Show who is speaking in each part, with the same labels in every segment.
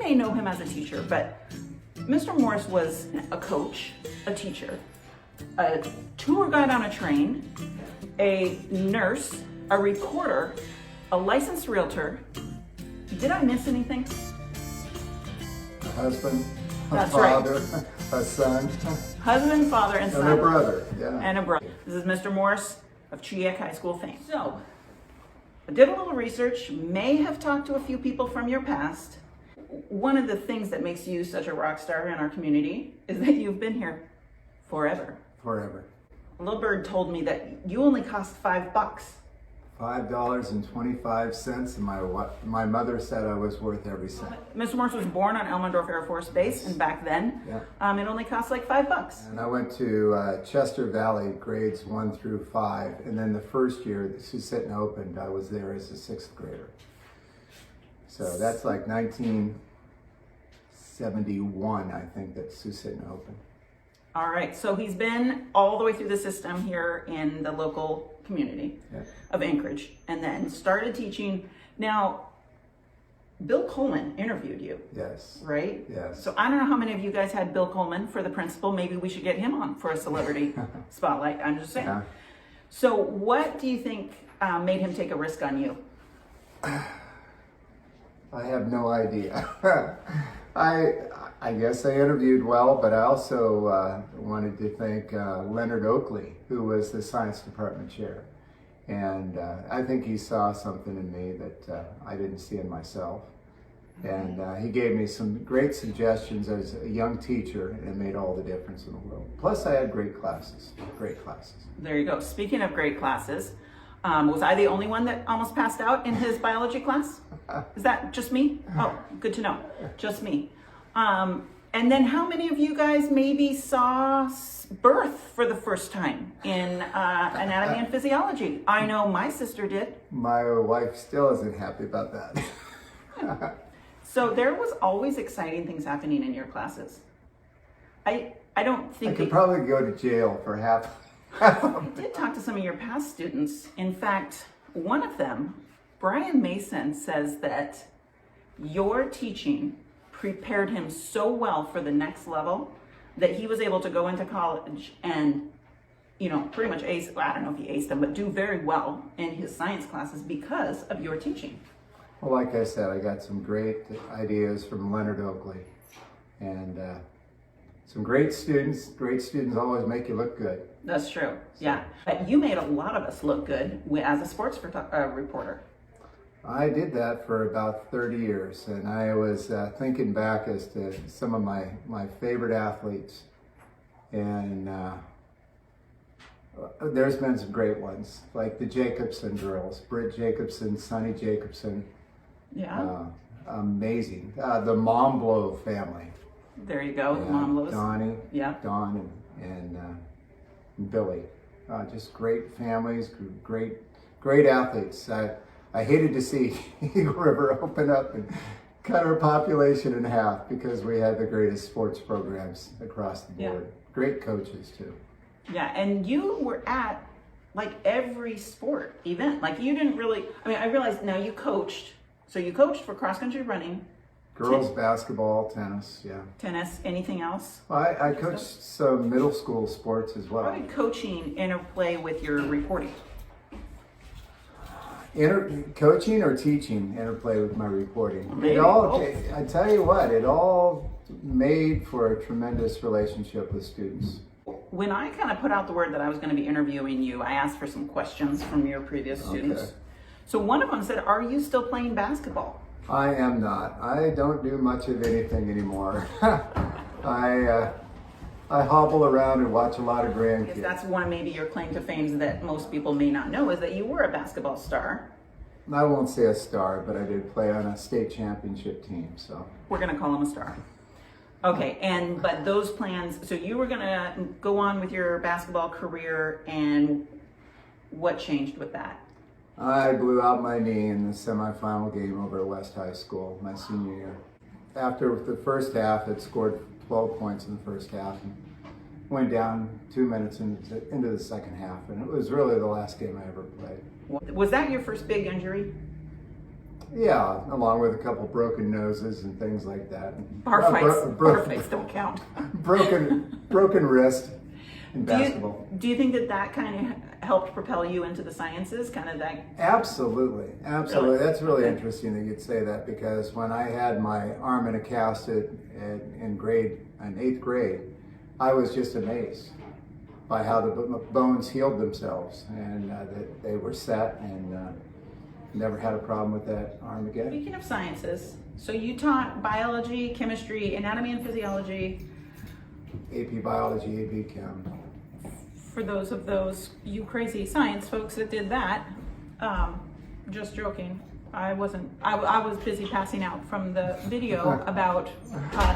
Speaker 1: may know him as a teacher, but Mr. Morse was a coach, a teacher, a tour guide on a train, a nurse, a reporter, a licensed realtor. Did I miss anything?
Speaker 2: A husband, a
Speaker 1: That's
Speaker 2: father,
Speaker 1: right.
Speaker 2: a son,
Speaker 1: Husband, father, and son.
Speaker 2: and a brother. Yeah.
Speaker 1: And a brother. This is Mr. Morse of Chugiak High School fame. So, I did a little research, may have talked to a few people from your past. One of the things that makes you such a rock star in our community is that you've been here forever.
Speaker 2: Forever.
Speaker 1: A little bird told me that you only cost $5.
Speaker 2: $5.25, and my mother said I was worth every cent.
Speaker 1: Mr. Morse was born on Elmendorf Air Force Base, and back then, it only cost like $5.
Speaker 2: And I went to Chester Valley, grades 1 through 5, and then the first year that Susitna opened, I was there as a 6th grader. So that's like 1971, I think, that Susitna opened.
Speaker 1: All right, so he's been all the way through the system here in the local community of Anchorage, and then started teaching. Now, Bill Coleman interviewed you.
Speaker 2: Yes.
Speaker 1: Right?
Speaker 2: Yes.
Speaker 1: So I don't know how many of you guys had Bill Coleman for the principal. Maybe we should get him on for a celebrity spotlight. I'm just saying. Yeah. So what do you think made him take a risk on you?
Speaker 2: I have no idea. I guess I interviewed well, but I also wanted to thank Leonard Oakley, who was the science department chair. And I think he saw something in me that I didn't see in myself. And he gave me some great suggestions as a young teacher, and it made all the difference in the world. Plus I had great classes, great classes.
Speaker 1: There you go. Speaking of great classes, was I the only one that almost passed out in his biology class? Is that just me? Oh, good to know. Just me. And then how many of you guys maybe saw birth for the first time in anatomy and physiology? I know my sister did.
Speaker 2: My wife still isn't happy about that.
Speaker 1: So there was always exciting things happening in your classes. I don't think
Speaker 2: I could probably go to jail for half.
Speaker 1: I did talk to some of your past students. In fact, one of them, Brian Mason, says that your teaching prepared him so well for the next level that he was able to go into college and, pretty much ace, well, I don't know if he aced them, but do very well in his science classes because of your teaching.
Speaker 2: Well, like I said, I got some great ideas from Leonard Oakley, and some great students. Great students always make you look good.
Speaker 1: That's true, yeah. But you made a lot of us look good as a sports reporter.
Speaker 2: I did that for about 30 years, and I was thinking back as to some of my favorite athletes, and there's been some great ones, like the Jacobson girls, Britt Jacobson, Sonny Jacobson.
Speaker 1: Yeah.
Speaker 2: Amazing. The Momblow family.
Speaker 1: There you go, Momblows.
Speaker 2: Donnie,
Speaker 1: yeah.
Speaker 2: Don, and Billy. Just great families, great athletes. I hated to see Eagle River open up and cut our population in half because we had the greatest sports programs across the board. Yeah. Great coaches too.
Speaker 1: Yeah, and you were at like every sport event. Like you didn't really, I realized now you coached. So you coached for cross-country running.
Speaker 2: Girls basketball, tennis, yeah.
Speaker 1: Tennis, anything else?
Speaker 2: Well, I coached some middle school sports as well.
Speaker 1: How did coaching interplay with your reporting?
Speaker 2: Coaching or teaching interplay with my reporting. I tell you what, it all made for a tremendous relationship with students.
Speaker 1: When I kind of put out the word that I was going to be interviewing you, I asked for some questions from your previous students. Okay. So one of them said, "Are you still playing basketball?"
Speaker 2: I am not. I don't do much of anything anymore. I hobble around and watch a lot of grandkids.
Speaker 1: That's one of maybe your claim to fame that most people may not know, is that you were a basketball star.
Speaker 2: I won't say a star, but I did play on a state championship team, so.
Speaker 1: We're gonna call him a star. Okay, but those plans, so you were gonna go on with your basketball career, and what changed with that?
Speaker 2: I blew out my knee in the semifinal game over at West High School my senior year. After the first half, it scored 12 points in the first half and went down 2 minutes into the second half, and it was really the last game I ever played.
Speaker 1: Was that your first big injury?
Speaker 2: Yeah, along with a couple broken noses and things like that.
Speaker 1: Bar fights don't count.
Speaker 2: broken wrist in basketball.
Speaker 1: Do you think that kind of helped propel you into the sciences? Kind of that?
Speaker 2: Absolutely.
Speaker 1: Really?
Speaker 2: That's really
Speaker 1: Okay.
Speaker 2: interesting that you'd say that, because when I had my arm in a cast in 8th grade, I was just amazed by how the bones healed themselves, and that they were set, and never had a problem with that arm again.
Speaker 1: Speaking of sciences, so you taught biology, chemistry, anatomy and physiology.
Speaker 2: AP biology, AP chem.
Speaker 1: For those you crazy science folks that did that, just joking. I wasn't. I was busy passing out from the video about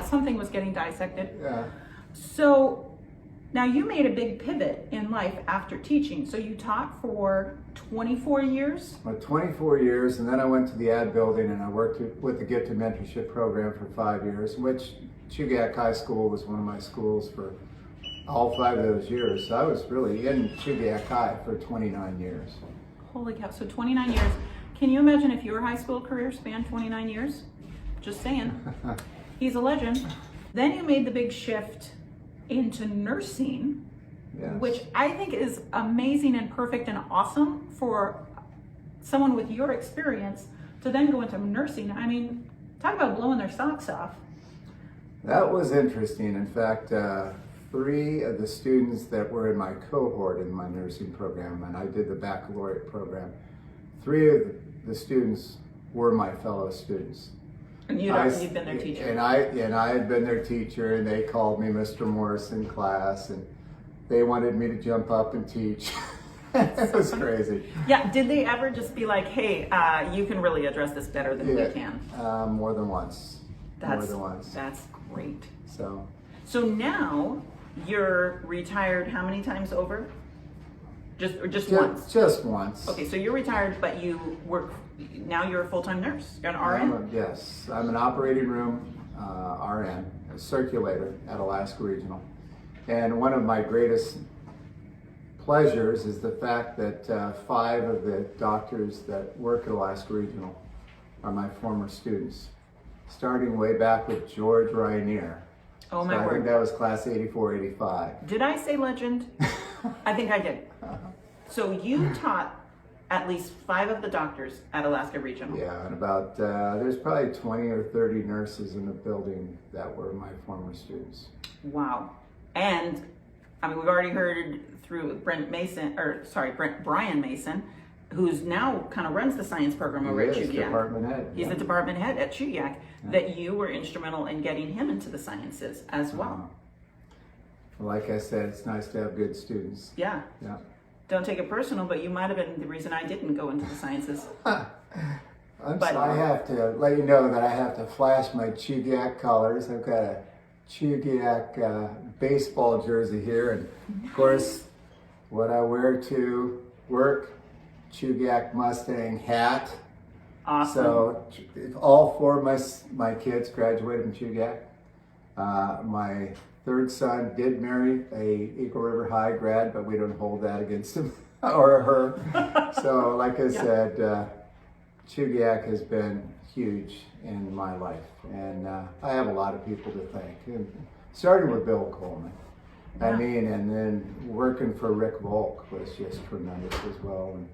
Speaker 1: something was getting dissected.
Speaker 2: Yeah.
Speaker 1: So now you made a big pivot in life after teaching. So you taught for 24 years?
Speaker 2: 24 years, and then I went to the ad building and I worked with the Gifted Mentorship Program for 5 years, which Chugiak High School was one of my schools for all 5 of those years. So I was really in Chugiak High for 29 years.
Speaker 1: Holy cow, so 29 years. Can you imagine if your high school career spanned 29 years? Just saying. He's a legend. Then you made the big shift into nursing,
Speaker 2: Yes.
Speaker 1: which I think is amazing and perfect and awesome for someone with your experience to then go into nursing. I mean, talk about blowing their socks off.
Speaker 2: That was interesting. In fact, 3 of the students that were in my cohort in my nursing program, and I did the baccalaureate program, 3 of the students were my fellow students.
Speaker 1: And you'd been their teacher.
Speaker 2: And I had been their teacher, and they called me Mr. Morse in class, and they wanted me to jump up and teach. It was crazy.
Speaker 1: Yeah, did they ever just be like, hey, you can really address this better than we can?
Speaker 2: More than once. More than once.
Speaker 1: That's great.
Speaker 2: So
Speaker 1: now you're retired how many times over? Just once?
Speaker 2: Just once.
Speaker 1: Okay, so you're retired, but you work, now you're a full-time nurse. You're an RN?
Speaker 2: Yes, I'm an operating room RN, a circulator at Alaska Regional. And one of my greatest pleasures is the fact that 5 of the doctors that work at Alaska Regional are my former students, starting way back with George Ryanier.
Speaker 1: Oh my
Speaker 2: I
Speaker 1: word.
Speaker 2: think that was class 84, 85.
Speaker 1: Did I say legend? I think I did. So you taught at least 5 of the doctors at Alaska Regional.
Speaker 2: Yeah, and about, there's probably 20 or 30 nurses in the building that were my former students.
Speaker 1: Wow. And I mean, we've already heard through Brian Mason, who's now kind of runs the science program over at
Speaker 2: He is
Speaker 1: Chugiak.
Speaker 2: department head.
Speaker 1: He's
Speaker 2: yeah.
Speaker 1: the department head at Chugiak, that you were instrumental in getting him into the sciences as well.
Speaker 2: Like I said, it's nice to have good students.
Speaker 1: Yeah.
Speaker 2: Yeah.
Speaker 1: Don't take it personal, but you might have been the reason I didn't go into the sciences.
Speaker 2: I have to let you know that I have to flash my Chugiak colors. I've got a Chugiak baseball jersey here, and of course, what I wear to work, Chugiak Mustang hat.
Speaker 1: Awesome.
Speaker 2: So all 4 of my kids graduated from Chugiak. My 3rd son did marry a Eagle River High grad, but we don't hold that against him or her. So like I said, Chugiak has been huge in my life, and I have a lot of people to thank, and starting with Bill Coleman. I mean, and then working for Rick Volk was just tremendous as well. And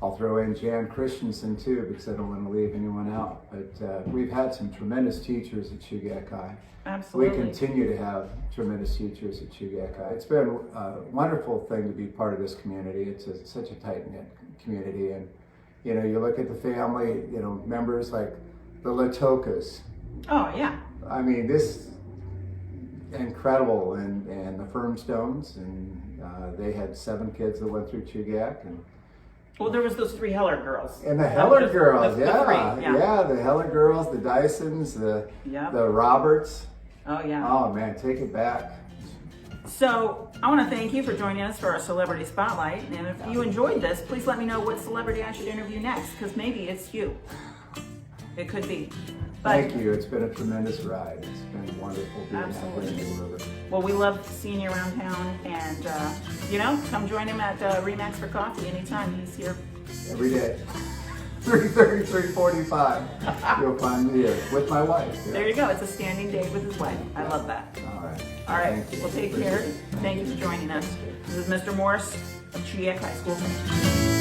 Speaker 2: I'll throw in Jan Christensen too, because I don't want to leave anyone out. But we've had some tremendous teachers at Chugiak High.
Speaker 1: Absolutely.
Speaker 2: We continue to have tremendous teachers at Chugiak High. It's been a wonderful thing to be part of this community. It's such a tight-knit community. And, you know, you look at the family, you know, members like the Latokas.
Speaker 1: Oh, yeah.
Speaker 2: I mean, this incredible, and the Firmstones, and they had 7 kids that went through Chugiak. And
Speaker 1: Well, there was those 3 Heller girls.
Speaker 2: And the Heller girls,
Speaker 1: the
Speaker 2: yeah.
Speaker 1: 3, yeah.
Speaker 2: The Heller girls, the Dysons, the Roberts.
Speaker 1: Oh, yeah.
Speaker 2: Oh man, take it back.
Speaker 1: So I want to thank you for joining us for our Celebrity Spotlight. And if you enjoyed this, please let me know what celebrity I should interview next, because maybe it's you. It could be. But,
Speaker 2: Thank you. It's been a tremendous ride. It's been wonderful being out here in the river.
Speaker 1: well, we love seeing you around town. And, you know, come join him at Remax for coffee anytime. He's here
Speaker 2: Every day. 3:30, 3:45. You'll find me here with my wife. Yeah.
Speaker 1: There you go. It's a standing date with his wife. I love that.
Speaker 2: All right.
Speaker 1: All right.
Speaker 2: Thank you.
Speaker 1: Well, take care.
Speaker 2: Appreciate it.
Speaker 1: Thank you for joining us. This is Mr. Morse of Chugiak High School.